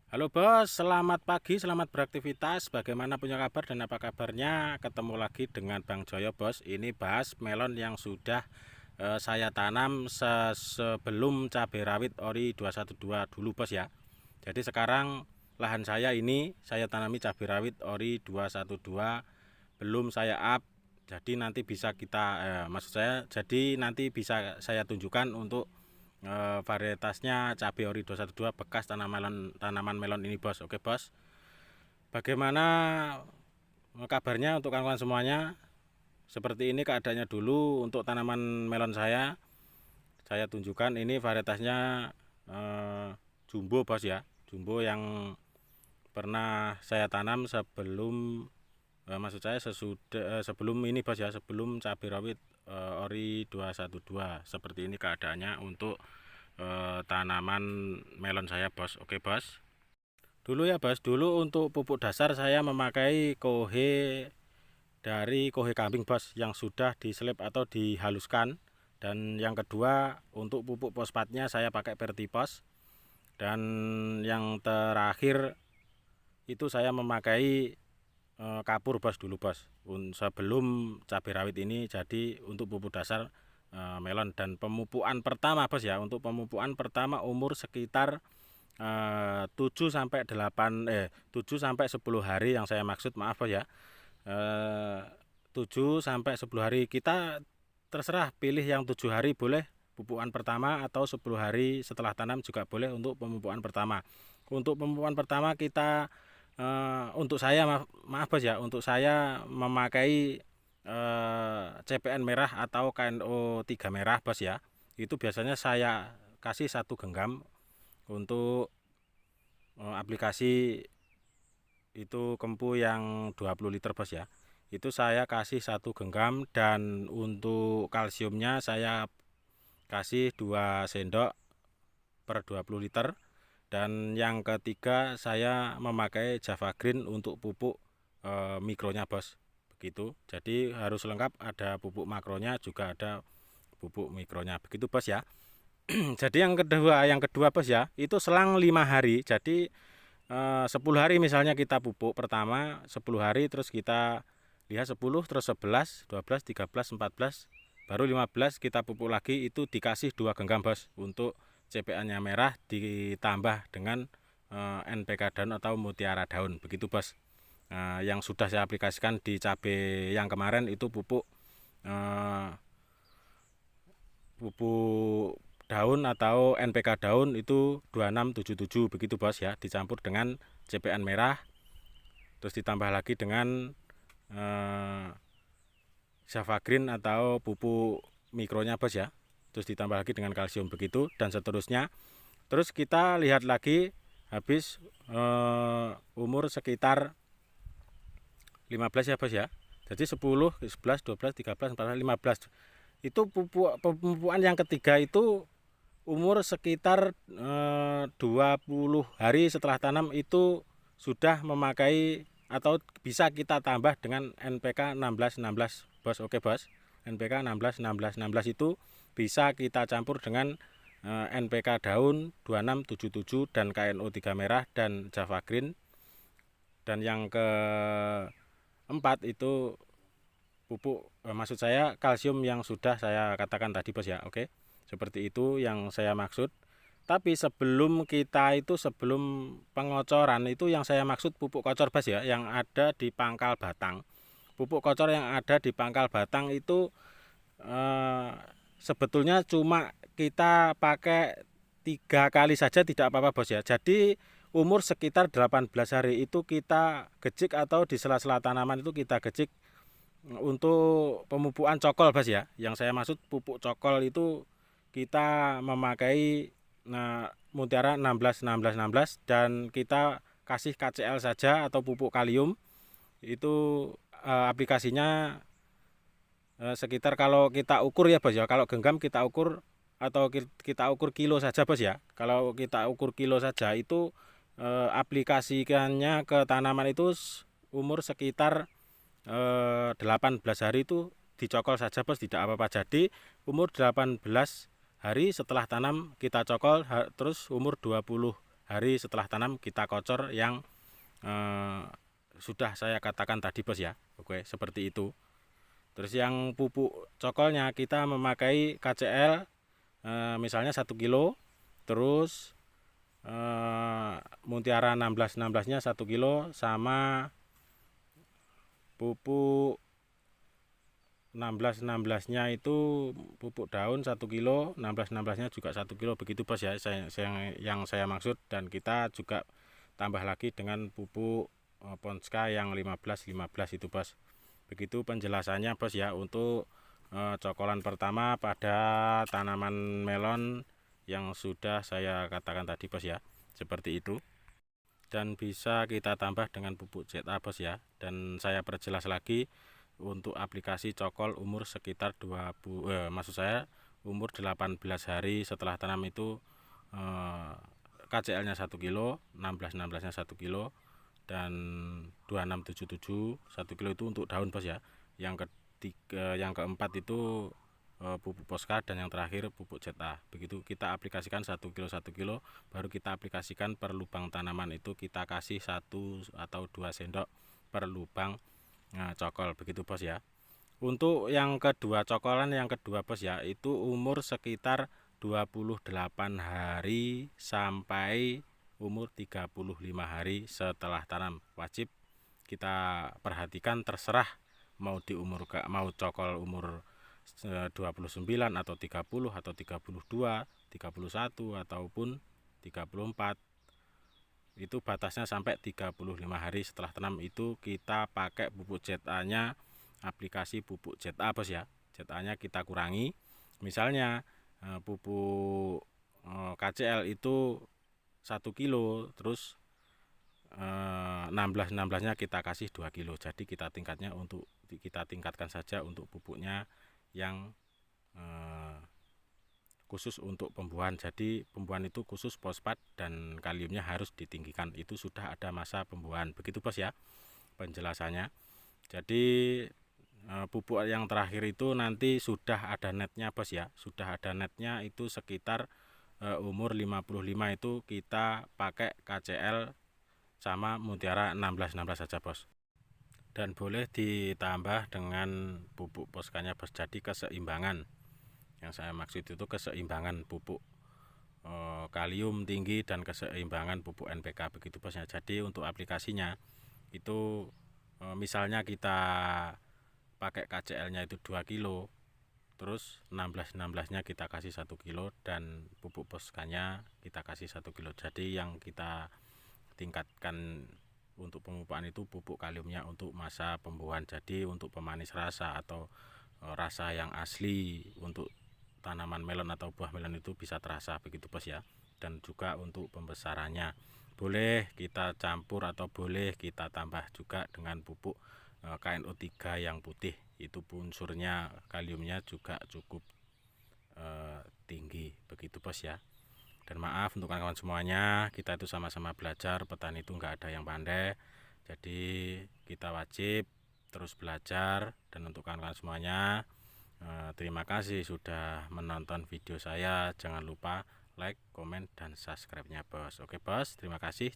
Halo bos, selamat pagi, selamat beraktivitas. Bagaimana punya kabar dan apa kabarnya? Ketemu lagi dengan Bang Joyo bos. Ini bahas melon yang sudah saya tanam sebelum cabai rawit ori 212 dulu bos ya. Jadi sekarang lahan saya ini saya tanami cabai rawit ori 212, belum saya up. Jadi nanti bisa maksud saya, jadi nanti bisa saya tunjukkan untuk varietasnya cabai ori 212 bekas tanaman melon ini bos. Oke bos, bagaimana kabarnya untuk kawan-kawan semuanya? Seperti ini keadaannya dulu untuk tanaman melon saya tunjukkan ini varietasnya jumbo bos ya, jumbo yang pernah saya tanam sebelum maksud saya sebelum ini bos ya, sebelum cabai rawit ori 212. Seperti ini keadaannya untuk tanaman melon saya bos. Oke bos, dulu ya bos, dulu untuk pupuk dasar saya memakai kohe dari kohe kambing bos, yang sudah diselip atau dihaluskan. Dan yang kedua untuk pupuk fosfatnya saya pakai Vertipos. Dan yang terakhir itu saya memakai kapur bos dulu bos, sebelum cabai rawit ini. Jadi untuk pupuk dasar melon dan pemupukan pertama bos ya, untuk pemupukan pertama umur sekitar 7 sampai 10 hari yang saya maksud, maaf bos ya. 7 sampai 10 hari, kita terserah pilih yang 7 hari boleh pupukan pertama, atau 10 hari setelah tanam juga boleh untuk pemupukan pertama. Untuk pemupukan pertama kita untuk saya maaf bos ya, untuk saya memakai CPN merah atau KNO 3 merah bos ya. Itu biasanya saya kasih 1 genggam untuk aplikasi itu kempu yang 20 liter bos ya. Itu saya kasih 1 genggam, dan untuk kalsiumnya saya kasih 2 sendok per 20 liter. Dan yang ketiga saya memakai Java Green untuk pupuk mikronya bos, begitu. Jadi harus lengkap, ada pupuk makronya juga ada pupuk mikronya, begitu bos ya. Jadi yang kedua bos ya, itu selang 5 hari. Jadi 10 hari misalnya kita pupuk pertama 10 hari, terus kita lihat 10, terus 11, 12, 13, 14, baru 15 kita pupuk lagi. Itu dikasih 2 genggam bos, untuk CPA-nya merah ditambah dengan NPK daun atau mutiara daun, begitu bos. Yang sudah saya aplikasikan di cabai yang kemarin itu pupuk daun atau NPK daun itu 2677, begitu bos ya, dicampur dengan CPN merah, terus ditambah lagi dengan Java Green atau pupuk mikronya bos ya, terus ditambah lagi dengan kalsium, begitu dan seterusnya. Terus kita lihat lagi habis umur sekitar 15 ya bos ya. Jadi 10, 11, 12, 13, 14, 15. Itu pemupukan yang ketiga itu umur sekitar 20 hari setelah tanam, itu sudah memakai atau bisa kita tambah dengan NPK 16-16 bos. Oke bos, NPK 16-16-16 itu bisa kita campur dengan NPK daun 2677 dan KNO 3 merah dan Java Green. Dan yang keempat itu pupuk maksud saya kalsium yang sudah saya katakan tadi bos ya. Oke, seperti itu yang saya maksud. Tapi sebelum pengocoran itu, yang saya maksud pupuk kocor bos ya, yang ada di pangkal batang. Pupuk kocor yang ada di pangkal batang itu sebetulnya cuma kita pakai 3 kali saja tidak apa-apa bos ya. Jadi umur sekitar 18 hari itu kita gejik, atau di sela-sela tanaman itu kita gejik untuk pemupukan cokol bos ya. Yang saya maksud pupuk cokol itu kita memakai mutiara 16-16-16, dan kita kasih KCL saja atau pupuk kalium. Itu aplikasinya sekitar, kalau kita ukur ya bos ya, kalau genggam kita ukur atau kita ukur kilo saja bos ya. Kalau kita ukur kilo saja itu aplikasikannya ke tanaman itu umur sekitar 18 hari itu dicokol saja bos, tidak apa-apa. Jadi umur 18 hari setelah tanam kita cokol, terus umur 20 hari setelah tanam kita kocor yang sudah saya katakan tadi bos ya. Oke, seperti itu. Terus yang pupuk cokolnya kita memakai KCL misalnya 1 kilo, terus Mutiara 16-16-nya 1 kilo, sama pupuk 16-16-nya itu pupuk daun 1 kilo, 16-16-nya juga 1 kilo, begitu bos ya yang saya maksud. Dan kita juga tambah lagi dengan pupuk Ponska yang 15-15 itu bos. Begitu penjelasannya bos ya untuk cokolan pertama pada tanaman melon yang sudah saya katakan tadi bos ya, seperti itu. Dan bisa kita tambah dengan pupuk ZA bos ya. Dan saya perjelas lagi untuk aplikasi cokol umur sekitar maksud saya umur 18 hari setelah tanam itu KCL nya 1 kilo, 16-16-nya 1 kilo, dan 2677 1 kilo itu untuk daun bos ya. Yang keempat itu pupuk Poska, dan yang terakhir pupuk ZA. Begitu kita aplikasikan 1 kilo 1 kilo, baru kita aplikasikan per lubang tanaman itu kita kasih 1 atau 2 sendok per lubang cokol, begitu bos ya. Untuk yang kedua, cokolan yang kedua bos ya, itu umur sekitar 28 hari sampai umur 35 hari setelah tanam. Wajib kita perhatikan, terserah mau cokol umur 29 atau 30 atau 32, 31 ataupun 34. Itu batasnya sampai 35 hari setelah tanam itu kita pakai pupuk ZA nya, aplikasi pupuk ZA bos ya. ZA nya kita kurangi, misalnya pupuk KCL itu 1 kilo, terus 16-16 nya kita kasih 2 kilo. Jadi kita tingkatkan saja untuk pupuknya yang khusus untuk pembuahan. Jadi pembuahan itu khusus fosfat dan kaliumnya harus ditinggikan, itu sudah ada masa pembuahan, begitu bos ya penjelasannya. Jadi pupuk yang terakhir itu nanti sudah ada netnya bos ya, sudah ada netnya itu sekitar umur 55 itu kita pakai KCL sama Mutiara 16-16 saja bos. Dan boleh ditambah dengan pupuk Poskanya bos. Jadi keseimbangan, yang saya maksud itu keseimbangan pupuk kalium tinggi dan keseimbangan pupuk NPK, begitu bosnya. Jadi untuk aplikasinya itu misalnya kita pakai KCL nya itu 2 kilo, terus 16-16-nya kita kasih 1 kilo, dan pupuk Poskanya kita kasih 1 kilo. Jadi yang kita tingkatkan untuk pemupukan itu pupuk kaliumnya untuk masa pembuahan. Jadi untuk pemanis rasa atau rasa yang asli untuk tanaman melon atau buah melon itu bisa terasa, begitu bos ya. Dan juga untuk pembesarannya boleh kita campur atau boleh kita tambah juga dengan pupuk KNO3 yang putih, itu unsurnya kaliumnya juga cukup tinggi, begitu bos ya. Dan maaf untuk kawan-kawan semuanya, kita itu sama-sama belajar, petani itu nggak ada yang pandai, jadi kita wajib terus belajar. Dan untuk kawan-kawan semuanya, terima kasih sudah menonton video saya. Jangan lupa like, komen, dan subscribe nya bos. Oke bos, terima kasih.